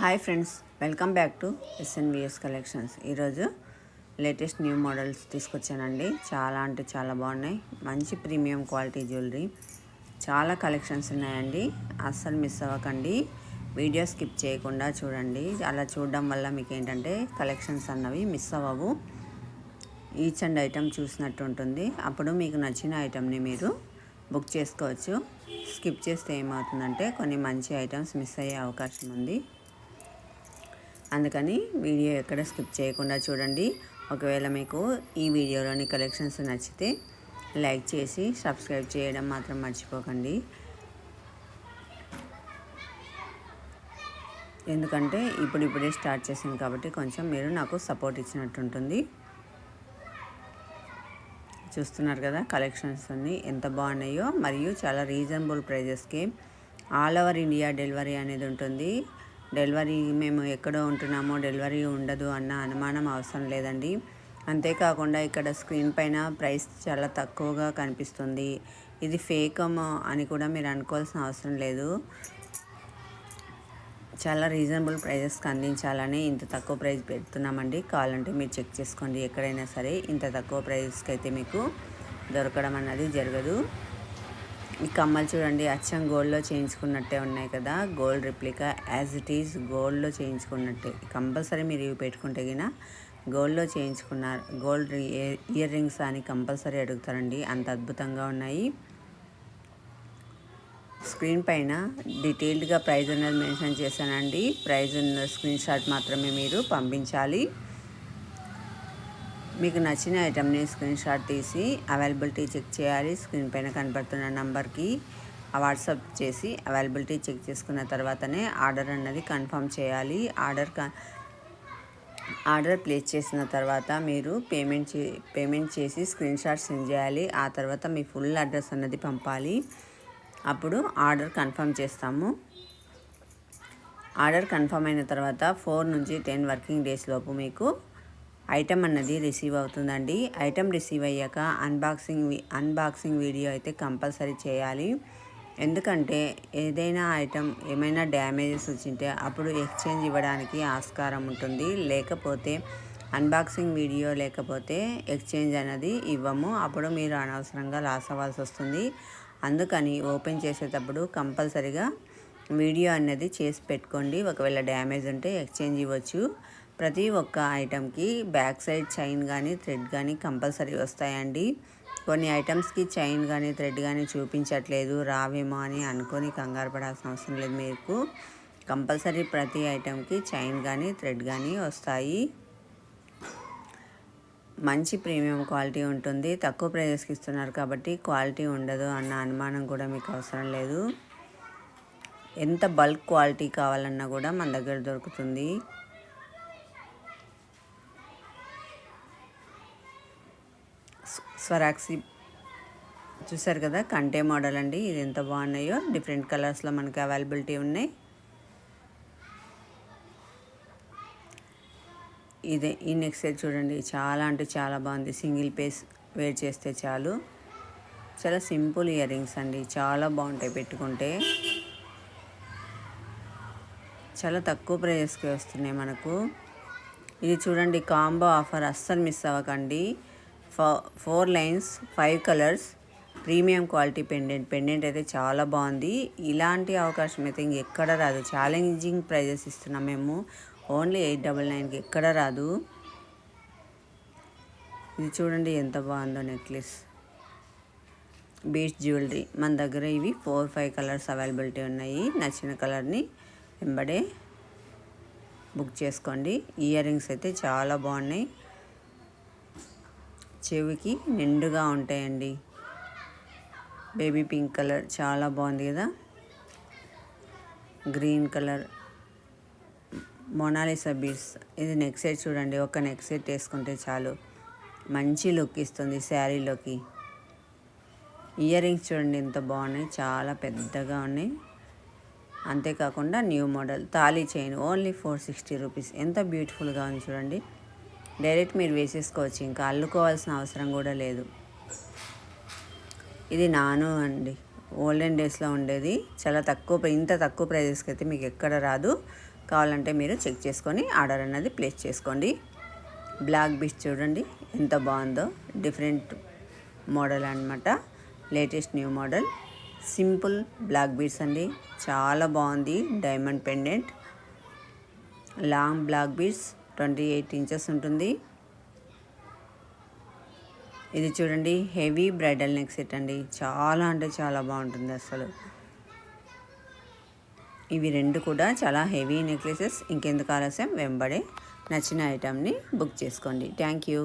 Hi friends, welcome back to SNVS collections. ఈరోజు latest new models తీసుకొచ్చానండి. చాలా అంటే చాలా బాగున్నాయి. మంచి ప్రీమియం క్వాలిటీ జ్యువెలరీ, చాలా కలెక్షన్స్ ఉన్నాయండి. అస్సలు మిస్ అవ్వకండి. వీడియో స్కిప్ చేయకుండా చూడండి. అలా చూడడం వల్ల మీకు ఏంటంటే కలెక్షన్స్ అన్నవి మిస్ అవ్వవు. ఈచ్ అండ్ ఐటమ్ చూసినట్టు ఉంటుంది. అప్పుడు మీకు నచ్చిన ఐటమ్ని మీరు బుక్ చేసుకోవచ్చు. స్కిప్ చేస్తే ఏమవుతుందంటే కొన్ని మంచి ఐటమ్స్ మిస్ అయ్యే అవకాశం ఉంది. అందుకని వీడియో ఎక్కడ స్కిప్ చేయకుండా చూడండి. ఒకవేళ మీకు ఈ వీడియోలోని కలెక్షన్స్ నచ్చితే లైక్ చేసి సబ్స్క్రైబ్ చేయడం మాత్రం మర్చిపోకండి. ఎందుకంటే ఇప్పుడే స్టార్ట్ చేశాను కాబట్టి కొంచెం మీరు నాకు సపోర్ట్ ఇచ్చినట్టు ఉంటుంది. చూస్తున్నారు కదా కలెక్షన్స్ అన్నీ ఎంత బాగున్నాయో, మరియు చాలా రీజనబుల్ ప్రైజెస్కి ఆల్ ఓవర్ ఇండియా డెలివరీ అనేది ఉంటుంది. డెలివరీ మేము ఎక్కడో ఉంటున్నామో డెలివరీ ఉండదు అన్న అనుమానం అవసరం లేదండి. అంతేకాకుండా ఇక్కడ స్క్రీన్ పైన ప్రైస్ చాలా తక్కువగా కనిపిస్తుంది. ఇది ఫేకమో అని కూడా మీరు అనుకోవాల్సిన అవసరం లేదు. చాలా రీజనబుల్ ప్రైజెస్కి అందించాలని ఇంత తక్కువ ప్రైస్ పెడుతున్నామండి. కావాలంటే మీరు చెక్ చేసుకోండి. ఎక్కడైనా సరే ఇంత తక్కువ ప్రైస్కి అయితే మీకు దొరకడం అన్నది జరగదు. ఈ కమ్మలు చూడండి, అచ్చం గోల్డ్లో చేయించుకున్నట్టే ఉన్నాయి కదా. Gold replica as it is గోల్డ్లో చేయించుకున్నట్టే. కంపల్సరీ మీరు ఇవి పెట్టుకుంటే గినా గోల్డ్లో చేయించుకున్నారు, గోల్డ్ ఇయర్ రింగ్స్ అని కంపల్సరీ అడుగుతారండి. అంత అద్భుతంగా ఉన్నాయి. స్క్రీన్ పైన డీటెయిల్డ్గా ప్రైస్ అనేది మెన్షన్ చేశానండి. ప్రైస్ ఉన్న స్క్రీన్ షాట్ మాత్రమే మీరు పంపించాలి. మీకు నచ్చిన ఐటమ్ని స్క్రీన్ షాట్ తీసి అవైలబిలిటీ చెక్ చేయాలి. స్క్రీన్ పైన కనపడుతున్న నంబర్కి వాట్సాప్ చేసి అవైలబిలిటీ చెక్ చేసుకున్న తర్వాతనే ఆర్డర్ అన్నది కన్ఫర్మ్ చేయాలి. ఆర్డర్ ప్లేస్ చేసిన తర్వాత మీరు పేమెంట్ చేసి స్క్రీన్ షాట్ సెండ్ చేయాలి. ఆ తర్వాత మీ ఫుల్ అడ్రస్ అన్నది పంపాలి. అప్పుడు ఆర్డర్ కన్ఫర్మ్ చేస్తాము. ఆర్డర్ కన్ఫర్మ్ అయిన తర్వాత 4 నుంచి 10 వర్కింగ్ డేస్ లోపు మీకు ఐటమ్ అన్నది రిసీవ్ అవుతుందండి. ఐటమ్ రిసీవ్ అయ్యాక అన్బాక్సింగ్ వీడియో అయితే కంపల్సరీ చేయాలి. ఎందుకంటే ఏదైనా ఐటమ్ ఏమైనా డ్యామేజెస్ వచ్చింటే అప్పుడు ఎక్స్చేంజ్ ఇవ్వడానికి ఆస్కారం ఉంటుంది. లేకపోతే అన్బాక్సింగ్ వీడియో లేకపోతే ఎక్స్చేంజ్ అనేది ఇవ్వము. అప్పుడు మీరు అనవసరంగా లాస్ అవ్వాల్సి వస్తుంది. అందుకని ఓపెన్ చేసేటప్పుడు కంపల్సరీగా వీడియో అనేది చేసి పెట్టుకోండి. ఒకవేళ డ్యామేజ్ ఉంటే ఎక్స్చేంజ్ ఇవ్వచ్చు. ప్రతి ఒక్క ఐటమ్కి బ్యాక్ సైడ్ చైన్ కానీ థ్రెడ్ కానీ కంపల్సరీ వస్తాయండి. కొన్ని ఐటమ్స్కి చైన్ కానీ థ్రెడ్ కానీ చూపించట్లేదు, రావేమో అని అనుకొని కంగారు పడాల్సిన అవసరం లేదు. మీకు కంపల్సరీ ప్రతి ఐటమ్కి చైన్ కానీ థ్రెడ్ కానీ వస్తాయి. మంచి ప్రీమియం క్వాలిటీ ఉంటుంది. తక్కువ ప్రైజెస్కి ఇస్తున్నారు కాబట్టి క్వాలిటీ ఉండదు అన్న అనుమానం కూడా మీకు అవసరం లేదు. ఎంత బల్క్ క్వాలిటీ కావాలన్నా కూడా మన దగ్గర దొరుకుతుంది. స్వరాక్సీ చూసారు కదా, కంటే మోడల్ అండి. ఇది ఎంత బాగున్నాయో, డిఫరెంట్ కలర్స్లో మనకి అవైలబిలిటీ ఉన్నాయి. ఇదే ఈ నెక్స్ట్ సెట్ చూడండి, చాలా అంటే చాలా బాగుంది. సింగిల్ పీస్ వేర్ చేస్తే చాలు. చాలా సింపుల్ ఇయర్ రింగ్స్ అండి, చాలా బాగుంటాయి పెట్టుకుంటే. చాలా తక్కువ ప్రైజెస్కి వస్తున్నాయి మనకు. ఇది చూడండి కాంబో ఆఫర్, అస్సలు మిస్ అవ్వకండి. 4 lines 5 colours premium quality pendant అయితే చాలా బాగుంది. ఇలాంటి అవకాశం అయితే ఇంకెక్కడ రాదు. ఛాలెంజింగ్ ప్రైజెస్ ఇస్తున్నాం మేము. ఓన్లీ 899కి ఎక్కడ రాదు. ఇది చూడండి ఎంత బాగుందో నెక్లెస్, బీచ్ జ్యువెలరీ. మన దగ్గర ఇవి 4-5 కలర్స్ అవైలబిలిటీ ఉన్నాయి. నచ్చిన కలర్ని వెంబడే బుక్ చేసుకోండి. ఇయర్ రింగ్స్ అయితే చాలా బాగున్నాయి, చెవికి నిండుగా ఉంటాయండి. బేబీ పింక్ కలర్ చాలా బాగుంది కదా. Green colour Mona Lisa beads. ఇది నెక్ సెట్ చూడండి, ఒక నెక్ సెట్ వేసుకుంటే చాలు మంచి లుక్ ఇస్తుంది శారీలోకి. ఇయర్ రింగ్స్ చూడండి ఎంత బాగున్నాయి, చాలా పెద్దగా ఉన్నాయి. అంతేకాకుండా new model thali chain only 460 rupees. ఎంత బ్యూటిఫుల్గా ఉంది చూడండి. డైరెక్ట్ మీరు వేసేసుకోవచ్చు, ఇంకా అల్లుకోవాల్సిన అవసరం కూడా లేదు. ఇది నాను అండి, ఓల్డెన్ డేస్లో ఉండేది. చాలా తక్కువ, ఇంత తక్కువ ప్రైజెస్కి అయితే మీకు ఎక్కడ రాదు. కావాలంటే మీరు చెక్ చేసుకొని ఆర్డర్ అనేది ప్లేస్ చేసుకోండి. బ్లాక్ బీడ్స్ చూడండి ఎంత బాగుందో, డిఫరెంట్ మోడల్ అన్నమాట, latest new model simple black beads అండి. చాలా బాగుంది. Diamond pendant long black beads 28 inches ఉంటుంది. ఇది చూడండి హెవీ బ్రైడల్ నెక్ సెట్ అండి. చాలా అంటే చాలా బాగుంటుంది అసలు. ఇవి రెండు కూడా చాలా హెవీ నెక్లెసెస్. ఇంకెందుకు ఆలస్యం, వెంబడే నచ్చిన ఐటమ్ని బుక్ చేసుకోండి. Thank you.